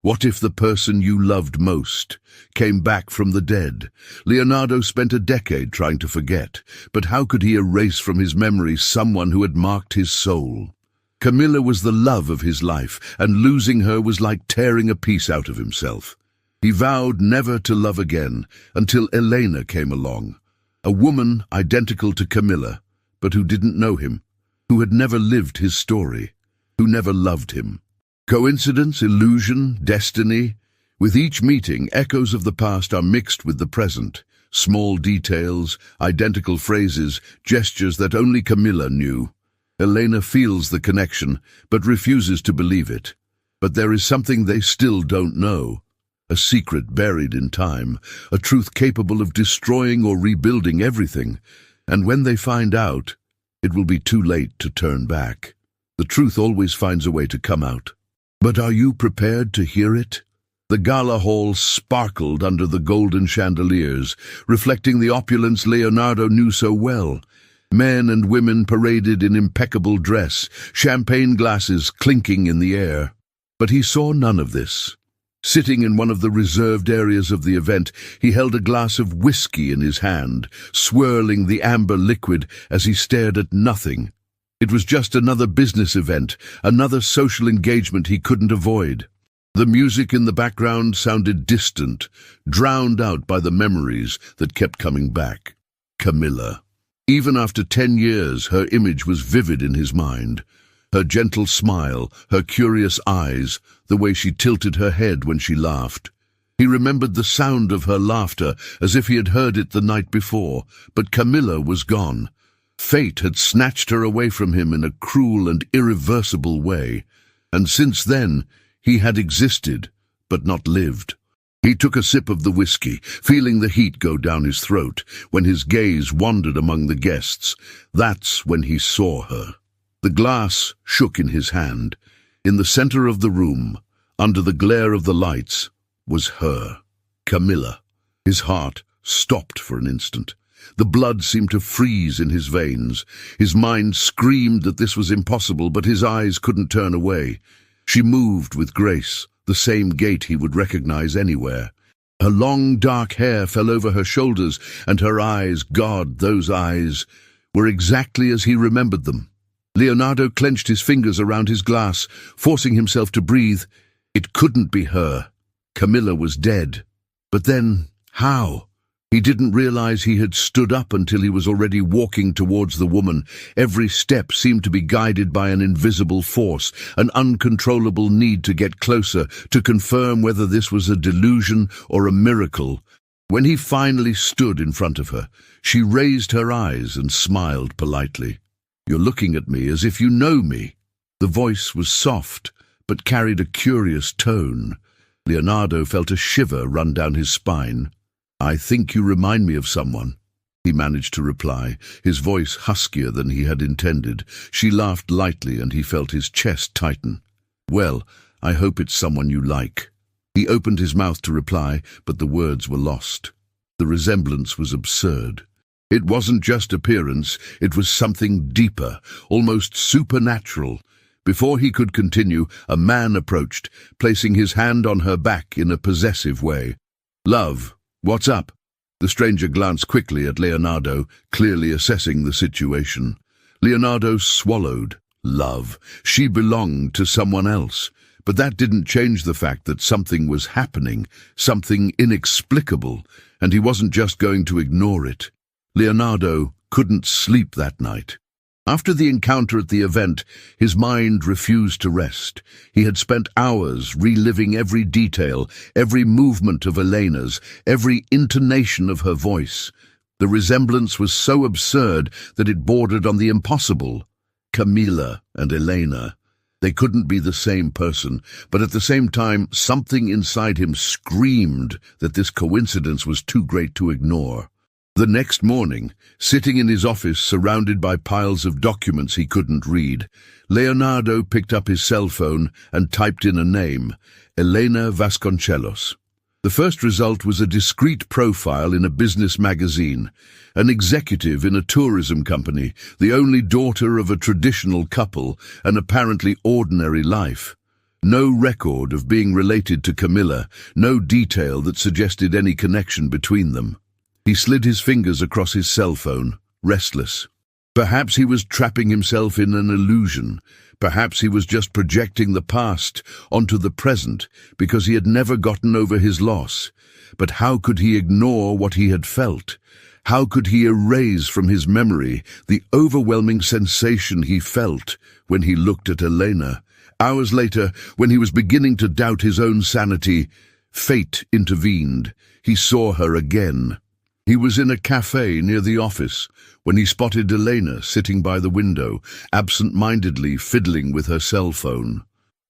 What if the person you loved most came back from the dead? Leonardo spent a decade trying to forget, but how could he erase from his memory someone who had marked his soul? Camilla was the love of his life, and losing her was like tearing a piece out of himself. He vowed never to love again until Elena came along, a woman identical to Camilla, but who didn't know him, who had never lived his story, who never loved him. Coincidence, illusion, destiny? With each meeting, echoes of the past are mixed with the present. Small details, identical phrases, gestures that only Camilla knew. Elena feels the connection, but refuses to believe it. But there is something they still don't know. A secret buried in time, a truth capable of destroying or rebuilding everything. And when they find out, it will be too late to turn back. The truth always finds a way to come out. But are you prepared to hear it? The gala hall sparkled under the golden chandeliers, reflecting the opulence Leonardo knew so well. Men and women paraded in impeccable dress, champagne glasses clinking in the air. But he saw none of this. Sitting in one of the reserved areas of the event, he held a glass of whiskey in his hand, swirling the amber liquid as he stared at nothing. It was just another business event, another social engagement he couldn't avoid. The music in the background sounded distant, drowned out by the memories that kept coming back. Camilla. Even after 10 years, her image was vivid in his mind. Her gentle smile, her curious eyes, the way she tilted her head when she laughed. He remembered the sound of her laughter as if he had heard it the night before, but Camilla was gone. Fate had snatched her away from him in a cruel and irreversible way, and since then he had existed, but not lived. He took a sip of the whiskey, feeling the heat go down his throat, when his gaze wandered among the guests. That's when he saw her. The glass shook in his hand. In the center of the room, under the glare of the lights, was her, Camilla. His heart stopped for an instant. The blood seemed to freeze in his veins. His mind screamed that this was impossible, but his eyes couldn't turn away. She moved with grace, the same gait he would recognize anywhere. Her long, dark hair fell over her shoulders, and her eyes, God, those eyes, were exactly as he remembered them. Leonardo clenched his fingers around his glass, forcing himself to breathe. It couldn't be her. Camilla was dead. But then, how? He didn't realize he had stood up until he was already walking towards the woman. Every step seemed to be guided by an invisible force, an uncontrollable need to get closer, to confirm whether this was a delusion or a miracle. When he finally stood in front of her, she raised her eyes and smiled politely. "You're looking at me as if you know me." The voice was soft, but carried a curious tone. Leonardo felt a shiver run down his spine. "I think you remind me of someone," he managed to reply, his voice huskier than he had intended. She laughed lightly, and he felt his chest tighten. "Well, I hope it's someone you like." He opened his mouth to reply, but the words were lost. The resemblance was absurd. It wasn't just appearance, it was something deeper, almost supernatural. Before he could continue, a man approached, placing his hand on her back in a possessive way. "Love, what's up?" The stranger glanced quickly at Leonardo, clearly assessing the situation. Leonardo swallowed. Love. She belonged to someone else. But that didn't change the fact that something was happening, something inexplicable, and he wasn't just going to ignore it. Leonardo couldn't sleep that night. After the encounter at the event, his mind refused to rest. He had spent hours reliving every detail, every movement of Elena's, every intonation of her voice. The resemblance was so absurd that it bordered on the impossible. Camilla and Elena. They couldn't be the same person, but at the same time, something inside him screamed that this coincidence was too great to ignore. The next morning, sitting in his office surrounded by piles of documents he couldn't read, Leonardo picked up his cell phone and typed in a name, Elena Vasconcelos. The first result was a discreet profile in a business magazine, an executive in a tourism company, the only daughter of a traditional couple, an apparently ordinary life. No record of being related to Camilla, no detail that suggested any connection between them. He slid his fingers across his cell phone, restless. Perhaps he was trapping himself in an illusion. Perhaps he was just projecting the past onto the present because he had never gotten over his loss. But how could he ignore what he had felt? How could he erase from his memory the overwhelming sensation he felt when he looked at Elena? Hours later, when he was beginning to doubt his own sanity, fate intervened. He saw her again. He was in a cafe near the office when he spotted Elena sitting by the window, absent-mindedly fiddling with her cell phone.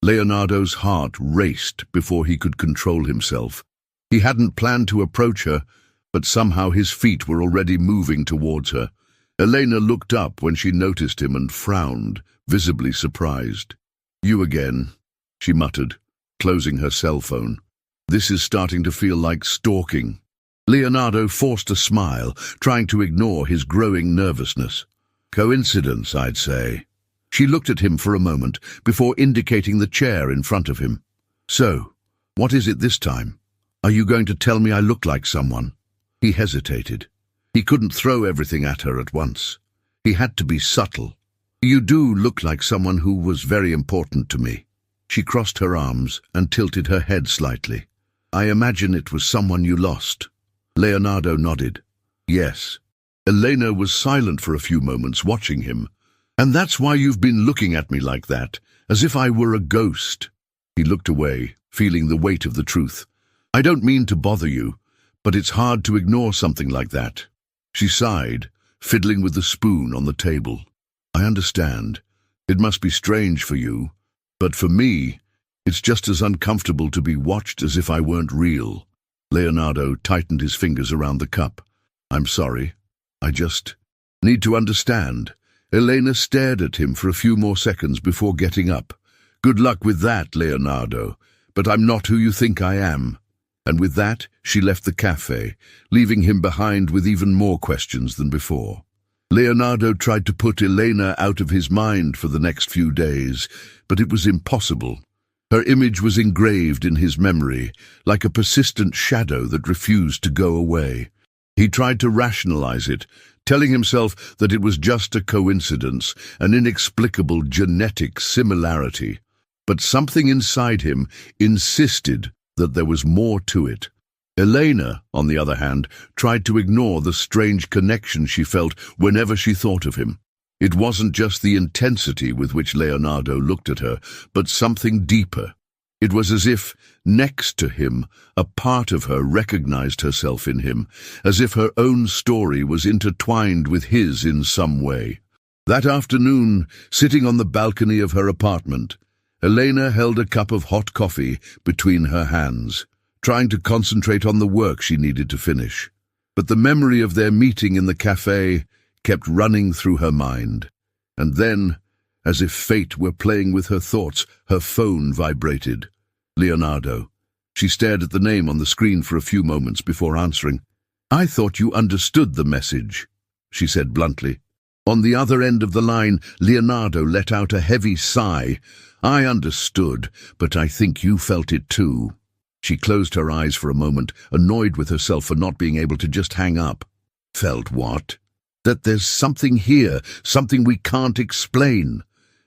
Leonardo's heart raced before he could control himself. He hadn't planned to approach her, but somehow his feet were already moving towards her. Elena looked up when she noticed him and frowned, visibly surprised. "You again," she muttered, closing her cell phone. "This is starting to feel like stalking." Leonardo forced a smile, trying to ignore his growing nervousness. "Coincidence, I'd say." She looked at him for a moment before indicating the chair in front of him. "So, what is it this time? Are you going to tell me I look like someone?" He hesitated. He couldn't throw everything at her at once. He had to be subtle. "You do look like someone who was very important to me." She crossed her arms and tilted her head slightly. "I imagine it was someone you lost." Leonardo nodded. "Yes." Elena was silent for a few moments, watching him. "And that's why you've been looking at me like that, as if I were a ghost." He looked away, feeling the weight of the truth. "I don't mean to bother you, but it's hard to ignore something like that." She sighed, fiddling with the spoon on the table. "I understand. It must be strange for you, but for me, it's just as uncomfortable to be watched as if I weren't real." Leonardo tightened his fingers around the cup. "I'm sorry. I just need to understand." Elena stared at him for a few more seconds before getting up. "Good luck with that, Leonardo, but I'm not who you think I am." And with that, she left the cafe, leaving him behind with even more questions than before. Leonardo tried to put Elena out of his mind for the next few days, but it was impossible. Her image was engraved in his memory, like a persistent shadow that refused to go away. He tried to rationalize it, telling himself that it was just a coincidence, an inexplicable genetic similarity. But something inside him insisted that there was more to it. Elena, on the other hand, tried to ignore the strange connection she felt whenever she thought of him. It wasn't just the intensity with which Leonardo looked at her, but something deeper. It was as if, next to him, a part of her recognized herself in him, as if her own story was intertwined with his in some way. That afternoon, sitting on the balcony of her apartment, Elena held a cup of hot coffee between her hands, trying to concentrate on the work she needed to finish. But the memory of their meeting in the cafe kept running through her mind. And then, as if fate were playing with her thoughts, her phone vibrated. Leonardo. She stared at the name on the screen for a few moments before answering. "I thought you understood the message," she said bluntly. On the other end of the line, Leonardo let out a heavy sigh. "I understood, but I think you felt it too." She closed her eyes for a moment, annoyed with herself for not being able to just hang up. "Felt what?" "That there's something here, something we can't explain."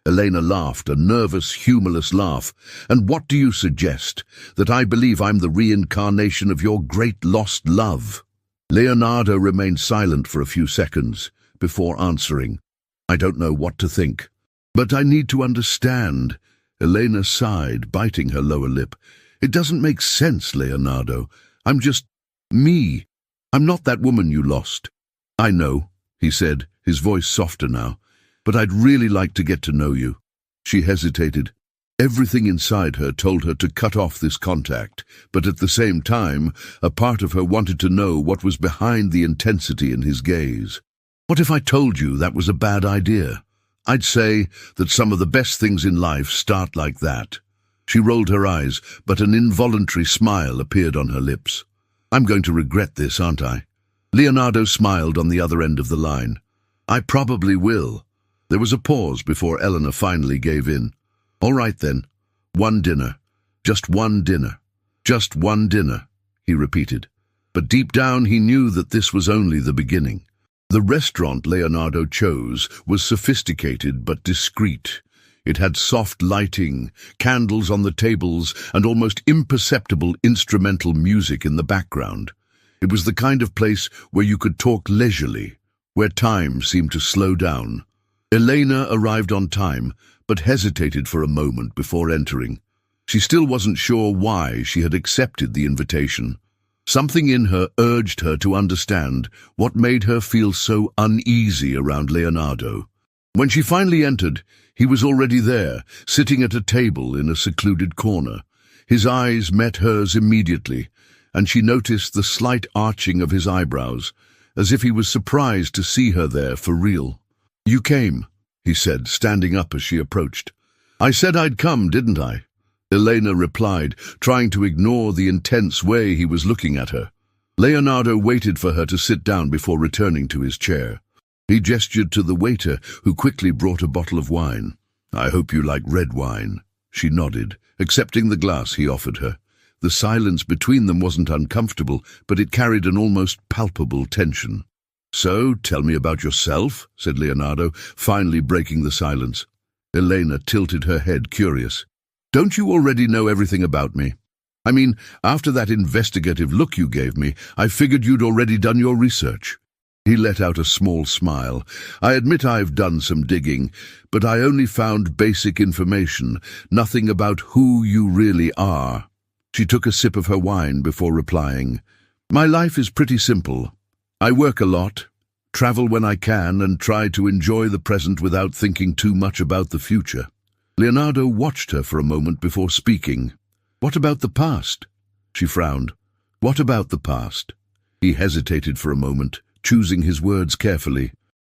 Elena laughed, a nervous, humorless laugh. "And what do you suggest? That I believe I'm the reincarnation of your great lost love?" Leonardo remained silent for a few seconds before answering. "I don't know what to think. But I need to understand." Elena sighed, biting her lower lip. "It doesn't make sense, Leonardo. I'm just me. I'm not that woman you lost." "I know," he said, his voice softer now, "but I'd really like to get to know you." She hesitated. Everything inside her told her to cut off this contact, but at the same time, a part of her wanted to know what was behind the intensity in his gaze. "What if I told you that was a bad idea? I'd say that some of the best things in life start like that." She rolled her eyes, but an involuntary smile appeared on her lips. "I'm going to regret this, aren't I?" Leonardo smiled on the other end of the line. "I probably will." There was a pause before Eleanor finally gave in. "All right then. One dinner. Just one dinner. Just one dinner, he repeated. But deep down he knew that this was only the beginning. The restaurant Leonardo chose was sophisticated but discreet. It had soft lighting, candles on the tables, and almost imperceptible instrumental music in the background. It was the kind of place where you could talk leisurely, where time seemed to slow down. Elena arrived on time, but hesitated for a moment before entering. She still wasn't sure why she had accepted the invitation. Something in her urged her to understand what made her feel so uneasy around Leonardo. When she finally entered, he was already there, sitting at a table in a secluded corner. His eyes met hers immediately, and she noticed the slight arching of his eyebrows, as if he was surprised to see her there for real. "You came," he said, standing up as she approached. "I said I'd come, didn't I?" Elena replied, trying to ignore the intense way he was looking at her. Leonardo waited for her to sit down before returning to his chair. He gestured to the waiter, who quickly brought a bottle of wine. "I hope you like red wine." She nodded, accepting the glass he offered her. The silence between them wasn't uncomfortable, but it carried an almost palpable tension. "So, tell me about yourself," said Leonardo, finally breaking the silence. Elena tilted her head, curious. "Don't you already know everything about me? I mean, after that investigative look you gave me, I figured you'd already done your research." He let out a small smile. "I admit I've done some digging, but I only found basic information, nothing about who you really are." She took a sip of her wine before replying, "My life is pretty simple. I work a lot, travel when I can, and try to enjoy the present without thinking too much about the future." Leonardo watched her for a moment before speaking. "What about the past?" She frowned. "What about the past?" He hesitated for a moment, choosing his words carefully.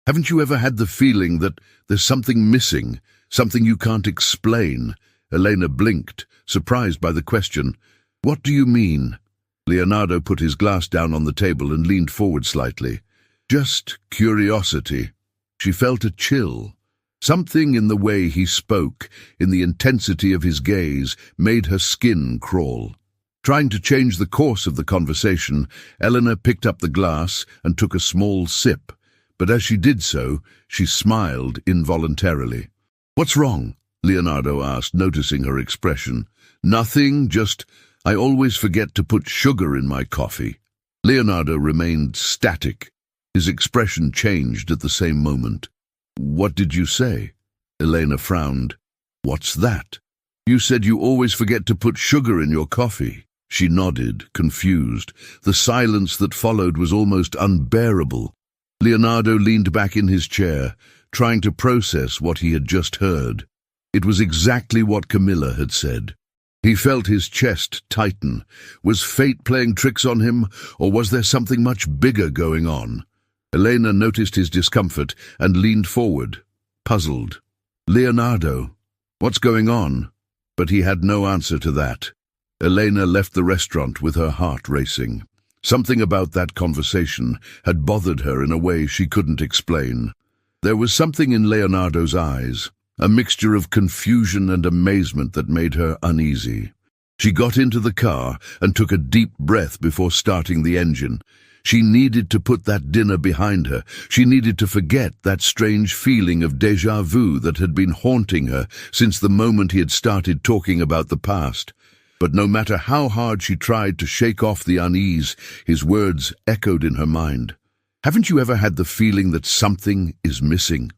"Haven't you ever had the feeling that there's something missing, something you can't explain?" Elena blinked, surprised by the question. "What do you mean?" Leonardo put his glass down on the table and leaned forward slightly. "Just curiosity." She felt a chill. Something in the way he spoke, in the intensity of his gaze, made her skin crawl. Trying to change the course of the conversation, Eleanor picked up the glass and took a small sip, but as she did so, she smiled involuntarily. "What's wrong?" Leonardo asked, noticing her expression. "Nothing, just I always forget to put sugar in my coffee." Leonardo remained static. His expression changed at the same moment. "What did you say?" Elena frowned. "What's that?" "You said you always forget to put sugar in your coffee." She nodded, confused. The silence that followed was almost unbearable. Leonardo leaned back in his chair, trying to process what he had just heard. It was exactly what Camilla had said. He felt his chest tighten. Was fate playing tricks on him, or was there something much bigger going on? Elena noticed his discomfort and leaned forward, puzzled. "Leonardo, what's going on?" But he had no answer to that. Elena left the restaurant with her heart racing. Something about that conversation had bothered her in a way she couldn't explain. There was something in Leonardo's eyes, a mixture of confusion and amazement that made her uneasy. She got into the car and took a deep breath before starting the engine. She needed to put that dinner behind her. She needed to forget that strange feeling of déjà vu that had been haunting her since the moment he had started talking about the past. But no matter how hard she tried to shake off the unease, his words echoed in her mind. "Haven't you ever had the feeling that something is missing?"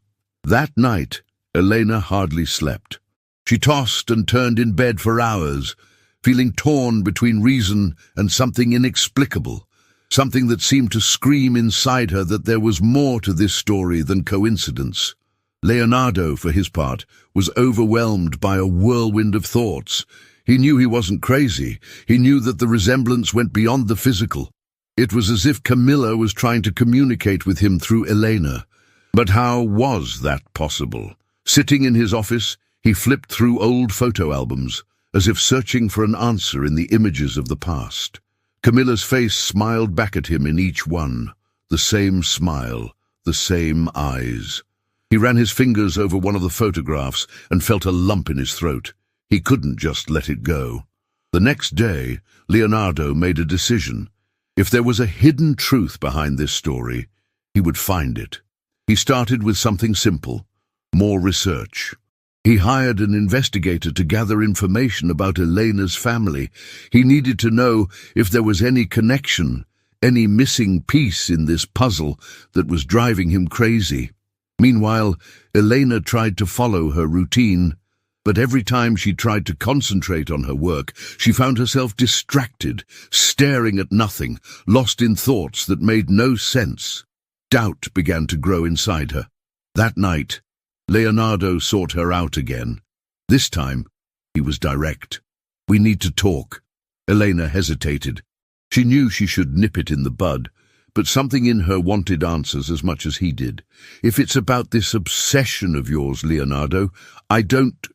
That night, Elena hardly slept. She tossed and turned in bed for hours, feeling torn between reason and something inexplicable. Something that seemed to scream inside her that there was more to this story than coincidence. Leonardo, for his part, was overwhelmed by a whirlwind of thoughts. He knew he wasn't crazy. He knew that the resemblance went beyond the physical. It was as if Camilla was trying to communicate with him through Elena. But how was that possible? Sitting in his office, he flipped through old photo albums, as if searching for an answer in the images of the past. Camilla's face smiled back at him in each one, the same smile, the same eyes. He ran his fingers over one of the photographs and felt a lump in his throat. He couldn't just let it go. The next day, Leonardo made a decision. If there was a hidden truth behind this story, he would find it. He started with something simple: more research. He hired an investigator to gather information about Elena's family. He needed to know if there was any connection, any missing piece in this puzzle that was driving him crazy. Meanwhile, Elena tried to follow her routine, but every time she tried to concentrate on her work, she found herself distracted, staring at nothing, lost in thoughts that made no sense. Doubt began to grow inside her. That night, Leonardo sought her out again. This time, he was direct. "We need to talk." Elena hesitated. She knew she should nip it in the bud, but something in her wanted answers as much as he did. "If it's about this obsession of yours, Leonardo, I don't—"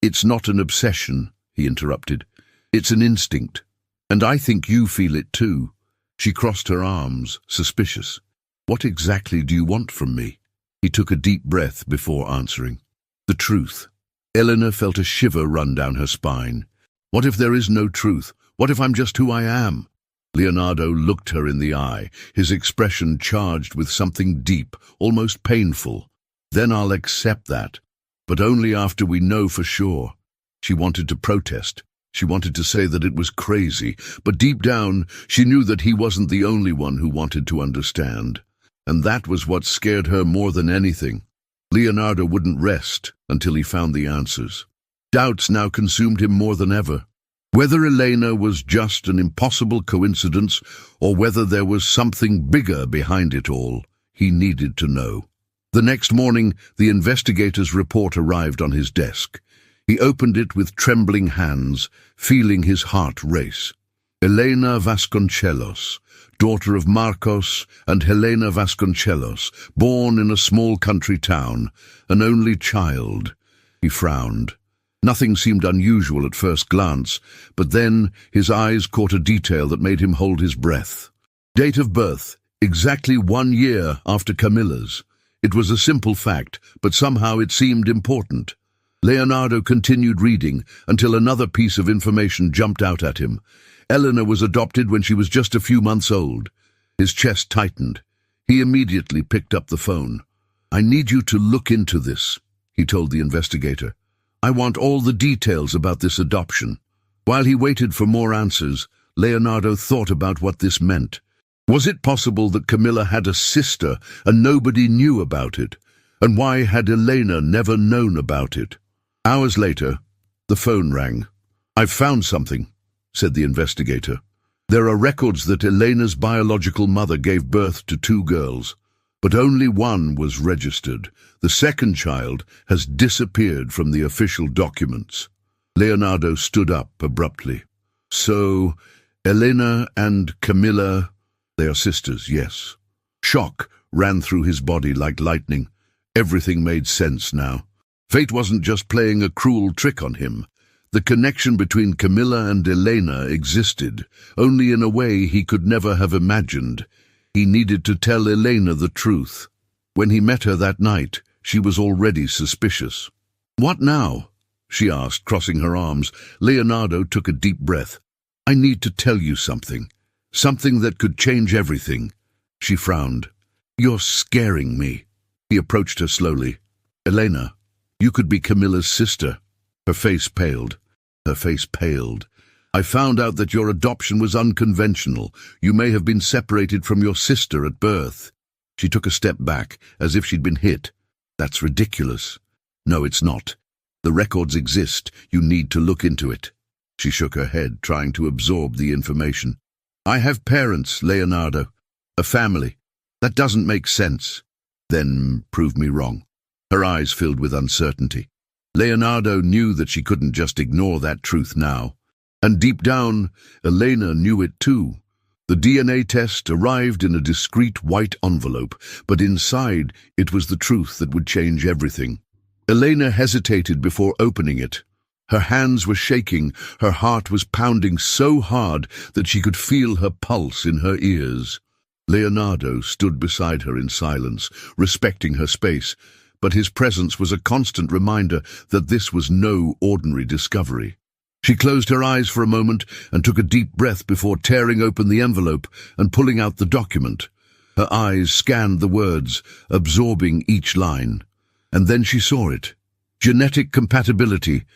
"It's not an obsession," he interrupted. "It's an instinct. And I think you feel it too." She crossed her arms, suspicious. "What exactly do you want from me?" He took a deep breath before answering. "The truth." Eleanor felt a shiver run down her spine. "What if there is no truth? What if I'm just who I am?" Leonardo looked her in the eye, his expression charged with something deep, almost painful. "Then I'll accept that. But only after we know for sure." She wanted to protest. She wanted to say that it was crazy, but deep down she knew that he wasn't the only one who wanted to understand. And that was what scared her more than anything. Leonardo wouldn't rest until he found the answers. Doubts now consumed him more than ever. Whether Elena was just an impossible coincidence or whether there was something bigger behind it all, he needed to know. The next morning, the investigator's report arrived on his desk. He opened it with trembling hands, feeling his heart race. Elena Vasconcelos, daughter of Marcos and Helena Vasconcelos, born in a small country town, an only child. He frowned. Nothing seemed unusual at first glance, but then his eyes caught a detail that made him hold his breath. Date of birth, exactly 1 year after Camilla's. It was a simple fact, but somehow it seemed important. Leonardo continued reading until another piece of information jumped out at him. Eleanor was adopted when she was just a few months old. His chest tightened. He immediately picked up the phone. "I need you to look into this," he told the investigator. "I want all the details about this adoption." While he waited for more answers, Leonardo thought about what this meant. Was it possible that Camilla had a sister and nobody knew about it? And why had Elena never known about it? Hours later, the phone rang. "I've found something," said the investigator. "There are records that Elena's biological mother gave birth to 2 girls, but only one was registered. The second child has disappeared from the official documents." Leonardo stood up abruptly. "So, Elena and Camilla, they are sisters, yes." Shock ran through his body like lightning. Everything made sense now. Fate wasn't just playing a cruel trick on him. The connection between Camilla and Elena existed, only in a way he could never have imagined. He needed to tell Elena the truth. When he met her that night, she was already suspicious. "What now?" she asked, crossing her arms. Leonardo took a deep breath. "I need to tell you something. Something that could change everything." She frowned. "You're scaring me." He approached her slowly. "Elena, you could be Camilla's sister." Her face paled. "I found out that your adoption was unconventional. You may have been separated from your sister at birth." She took a step back, as if she'd been hit. "That's ridiculous." "No, it's not. The records exist. You need to look into it." She shook her head, trying to absorb the information. "I have parents, Leonardo. A family. That doesn't make sense." "Then prove me wrong." Her eyes filled with uncertainty. Leonardo knew that she couldn't just ignore that truth now. And deep down, Elena knew it too. The DNA test arrived in a discreet white envelope, but inside it was the truth that would change everything. Elena hesitated before opening it. Her hands were shaking, her heart was pounding so hard that she could feel her pulse in her ears. Leonardo stood beside her in silence, respecting her space, but his presence was a constant reminder that this was no ordinary discovery. She closed her eyes for a moment and took a deep breath before tearing open the envelope and pulling out the document. Her eyes scanned the words, absorbing each line. And then she saw it. Genetic compatibility,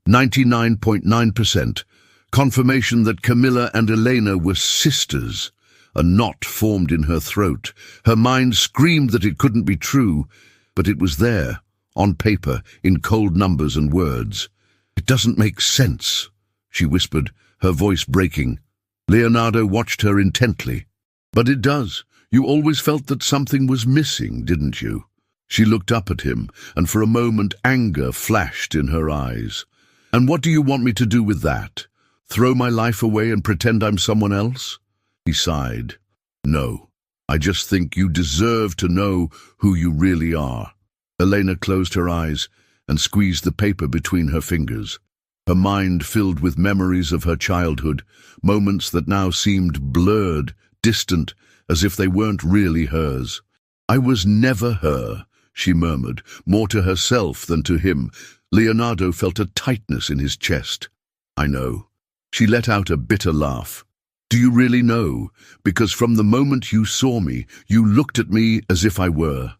99.9%. Confirmation that Camilla and Elena were sisters. A knot formed in her throat. Her mind screamed that it couldn't be true, but it was there, on paper, in cold numbers and words. "It doesn't make sense," she whispered, her voice breaking. Leonardo watched her intently. "But it does. You always felt that something was missing, didn't you?" She looked up at him, and for a moment anger flashed in her eyes. "And what do you want me to do with that? Throw my life away and pretend I'm someone else?" He sighed. "No, I just think you deserve to know who you really are." Elena closed her eyes and squeezed the paper between her fingers. Her mind filled with memories of her childhood, moments that now seemed blurred, distant, as if they weren't really hers. "I was never her," she murmured, more to herself than to him. Leonardo felt a tightness in his chest. "I know." She let out a bitter laugh. "Do you really know? Because from the moment you saw me, you looked at me as if I were."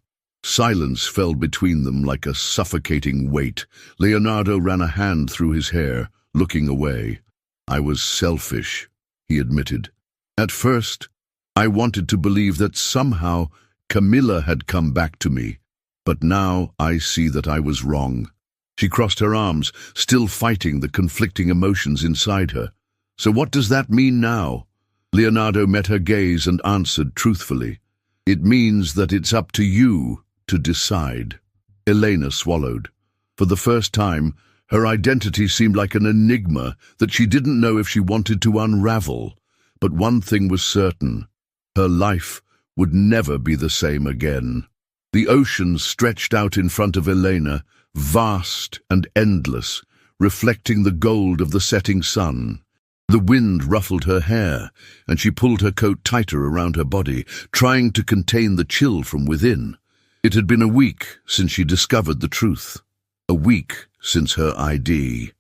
Silence fell between them like a suffocating weight. Leonardo ran a hand through his hair, looking away. "I was selfish," he admitted. "At first, I wanted to believe that somehow Camilla had come back to me, but now I see that I was wrong." She crossed her arms, still fighting the conflicting emotions inside her. "So what does that mean now?" Leonardo met her gaze and answered truthfully. "It means that it's up to you to decide." Elena swallowed. For the first time, her identity seemed like an enigma that she didn't know if she wanted to unravel. But one thing was certain. Her life would never be the same again. The ocean stretched out in front of Elena, vast and endless, reflecting the gold of the setting sun. The wind ruffled her hair, and she pulled her coat tighter around her body, trying to contain the chill from within. It had been a week since she discovered the truth. A week since her ID.